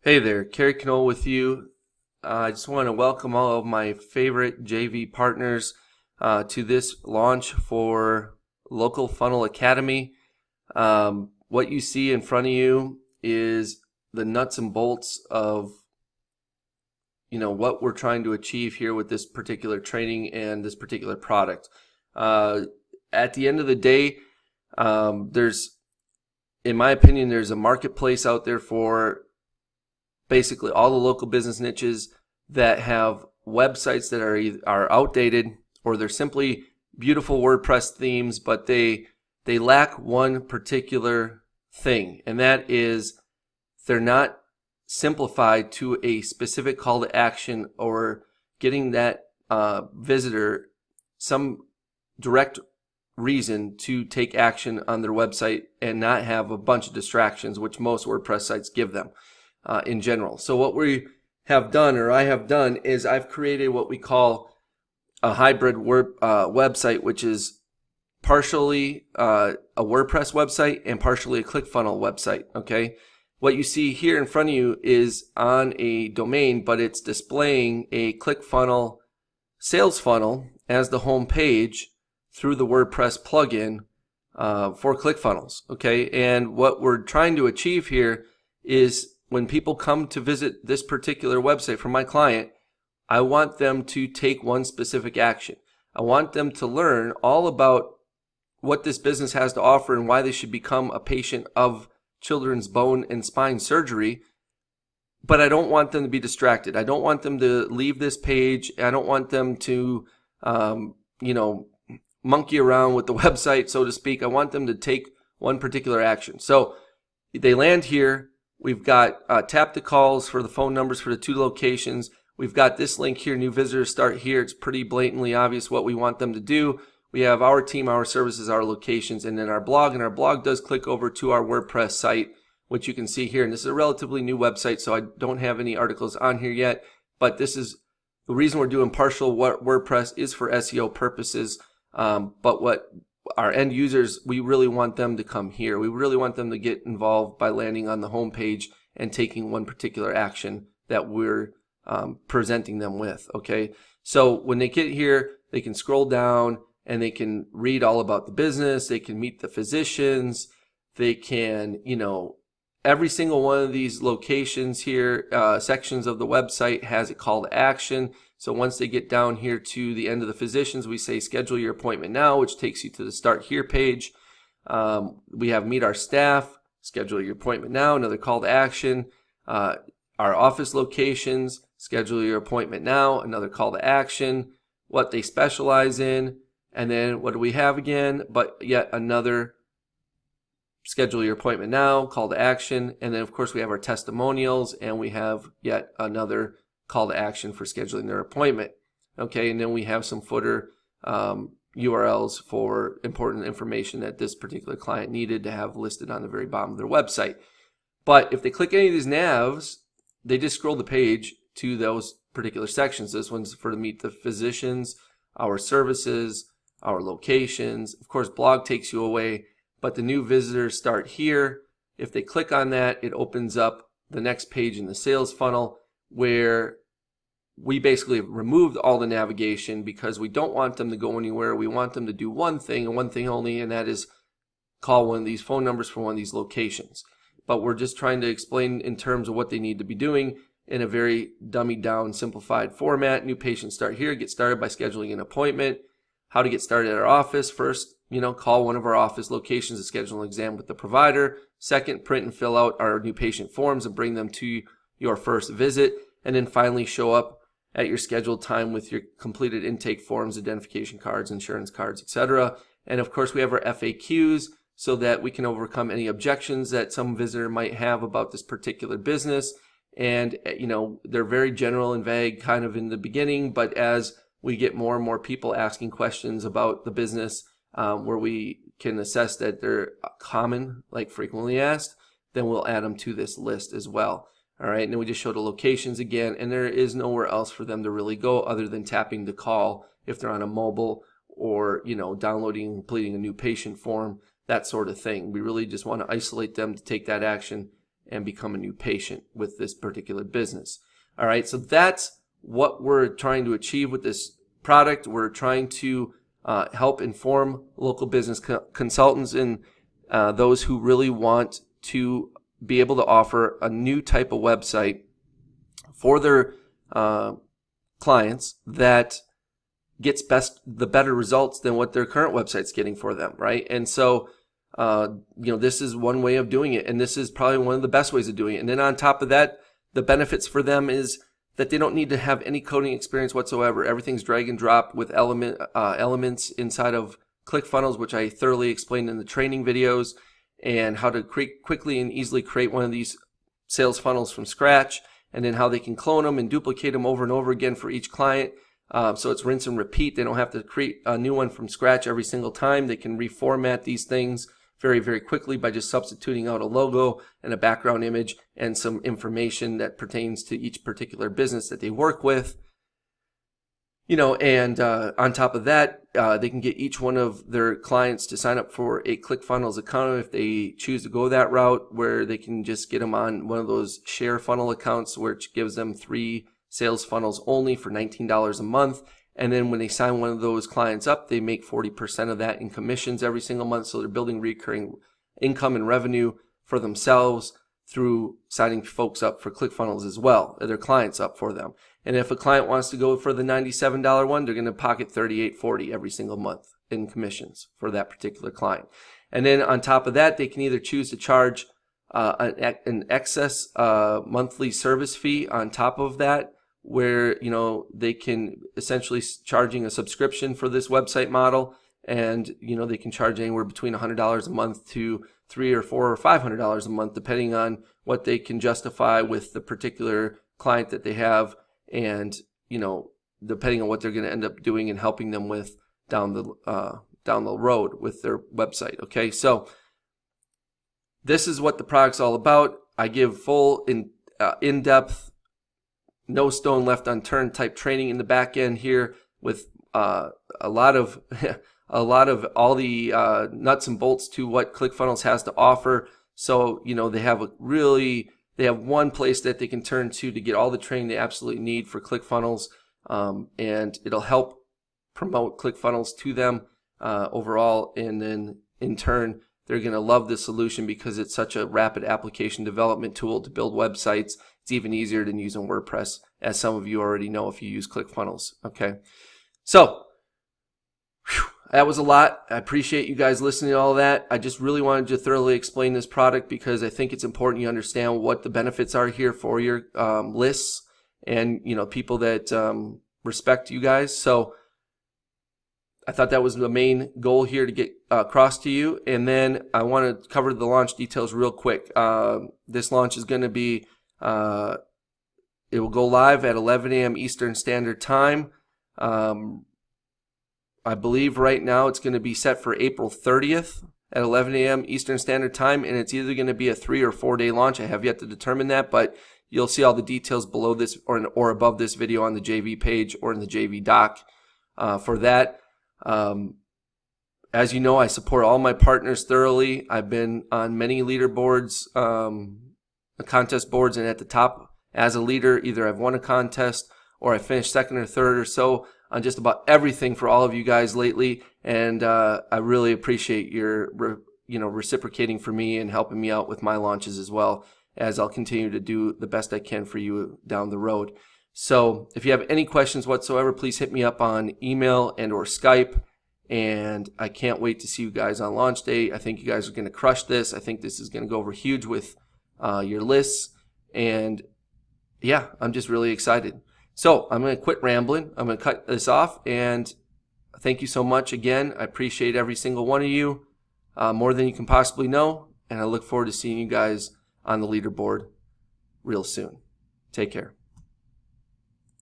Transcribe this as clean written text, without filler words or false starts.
Hey there, Kerry Knoll with you. I just want to welcome all of my favorite JV partners to this launch for Local Funnel Academy. What you see in front of you is the nuts and bolts of what we're trying to achieve here with this particular training and this particular product. At the end of the day, in my opinion, there's a marketplace out there for basically all the local business niches that have websites that are outdated, or they're simply beautiful WordPress themes, but they lack one particular thing, and that is they're not simplified to a specific call to action or getting that visitor some direct reason to take action on their website and not have a bunch of distractions, which most WordPress sites give them in general. So what we have done, or I have done, is I've created what we call a hybrid website, which is partially a WordPress website and partially a ClickFunnels website. Okay, what you see here in front of you is on a domain, but it's displaying a ClickFunnels sales funnel as the home page through the WordPress plugin for ClickFunnels. Okay, and what we're trying to achieve here is when people come to visit this particular website from my client, I want them to take one specific action. I want them to learn all about what this business has to offer and why they should become a patient of children's bone and spine surgery. But I don't want them to be distracted. I don't want them to leave this page. I don't want them to, monkey around with the website, so to speak. I want them to take one particular action. So they land here. We've got tap the calls for the phone numbers for the two locations. We've got this link here, new visitors start here. It's pretty blatantly obvious what we want them to do. We have our team, our services, our locations, and then our blog. And our blog does click over to our WordPress site, which you can see here. And this is a relatively new website, so I don't have any articles on here yet. But this is the reason we're doing partial WordPress is for SEO purposes. But what our end users, we really want them to come here. We really want them to get involved by landing on the home page and taking one particular action that we're presenting them with. Okay, so when they get here, they can scroll down and they can read all about the business. They can meet the physicians. They can, every single one of these locations here, sections of the website has a call to action. So once they get down here to the end of the physicians, we say schedule your appointment now, which takes you to the start here page. We have meet our staff, schedule your appointment now, another call to action. Our office locations, schedule your appointment now, another call to action. What they specialize in, and then what do we have again? But yet another schedule your appointment now, call to action. And then of course we have our testimonials, and we have yet another call to action for scheduling their appointment. Okay, and then we have some footer URLs for important information that this particular client needed to have listed on the very bottom of their website. But if they click any of these navs, they just scroll the page to those particular sections. This one's for to meet the physicians, our services, our locations. Of course, blog takes you away, but the new visitors start here. If they click on that, it opens up the next page in the sales funnel, where we basically have removed all the navigation because we don't want them to go anywhere. We want them to do one thing and one thing only, and that is call one of these phone numbers for one of these locations. But we're just trying to explain in terms of what they need to be doing in a very dummied down, simplified format. New patients start here. Get started by scheduling an appointment. How to get started at our office. First, call one of our office locations to schedule an exam with the provider. Second, print and fill out our new patient forms and bring them to your first visit. And then finally show up at your scheduled time with your completed intake forms, identification cards, insurance cards, etc. And of course we have our FAQs so that we can overcome any objections that some visitor might have about this particular business. And they're very general and vague kind of in the beginning, but as we get more and more people asking questions about the business, where we can assess that they're common, like frequently asked, then we'll add them to this list as well. All right, and then we just show the locations again, and there is nowhere else for them to really go other than tapping the call if they're on a mobile, or downloading and completing a new patient form, that sort of thing. We really just want to isolate them to take that action and become a new patient with this particular business. All right, so that's what we're trying to achieve with this product. We're trying to help inform local business consultants and those who really want to be able to offer a new type of website for their clients that gets the better results than what their current website's getting for them, right? And so, this is one way of doing it, and this is probably one of the best ways of doing it. And then on top of that, the benefits for them is that they don't need to have any coding experience whatsoever. Everything's drag and drop with elements inside of ClickFunnels, which I thoroughly explained in the training videos, and how to quickly and easily create one of these sales funnels from scratch, and then how they can clone them and duplicate them over and over again for each client. So it's rinse and repeat. They don't have to create a new one from scratch every single time. They can reformat these things very, very quickly by just substituting out a logo and a background image and some information that pertains to each particular business that they work with. And on top of that, they can get each one of their clients to sign up for a ClickFunnels account if they choose to go that route, where they can just get them on one of those share funnel accounts, which gives them 3 sales funnels only for $19 a month. And then when they sign one of those clients up, they make 40% of that in commissions every single month. So they're building recurring income and revenue for themselves through signing folks up for ClickFunnels as well, their clients up for them. And if a client wants to go for the $97 one, they're going to pocket $38.40 every single month in commissions for that particular client. And then on top of that, they can either choose to charge an excess monthly service fee on top of that, where they can essentially charging a subscription for this website model, and they can charge anywhere between $100 a month to $300 or $400 or $500 a month, depending on what they can justify with the particular client that they have, and depending on what they're going to end up doing and helping them with down the road with their website. Okay, so this is what the product's all about. I give full in-depth, no stone left unturned type training in the back end here, with a lot of all the nuts and bolts to what ClickFunnels has to offer. So they have one place that they can turn to get all the training they absolutely need for ClickFunnels, and it'll help promote ClickFunnels to them overall. And then in turn, they're going to love this solution because it's such a rapid application development tool to build websites. It's even easier than using WordPress, as some of you already know if you use ClickFunnels. Okay, so that was a lot. I appreciate you guys listening to all that. I just really wanted to thoroughly explain this product because I think it's important you understand what the benefits are here for your lists and people that respect you guys. So I thought that was the main goal here to get across to you. And then I want to cover the launch details real quick. This launch is going to be, it will go live at 11 a.m. Eastern Standard Time. I believe right now it's going to be set for April 30th at 11 a.m. Eastern Standard Time, and it's either going to be a 3 or 4 day launch. I have yet to determine that, but you'll see all the details below this or above this video on the JV page or in the JV doc for that. As you know, I support all my partners thoroughly. I've been on many leaderboards, contest boards, and at the top as a leader. Either I've won a contest or I finished second or third or so on just about everything for all of you guys lately, and I really appreciate your reciprocating for me and helping me out with my launches, as well as I'll continue to do the best I can for you down the road. So if you have any questions whatsoever, please hit me up on email and or Skype, and I can't wait to see you guys on launch day. I think you guys are going to crush this. I think this is going to go over huge with your lists, and yeah, I'm just really excited. So I'm going to quit rambling. I'm going to cut this off, and thank you so much again. I appreciate every single one of you more than you can possibly know, and I look forward to seeing you guys on the leaderboard real soon. Take care.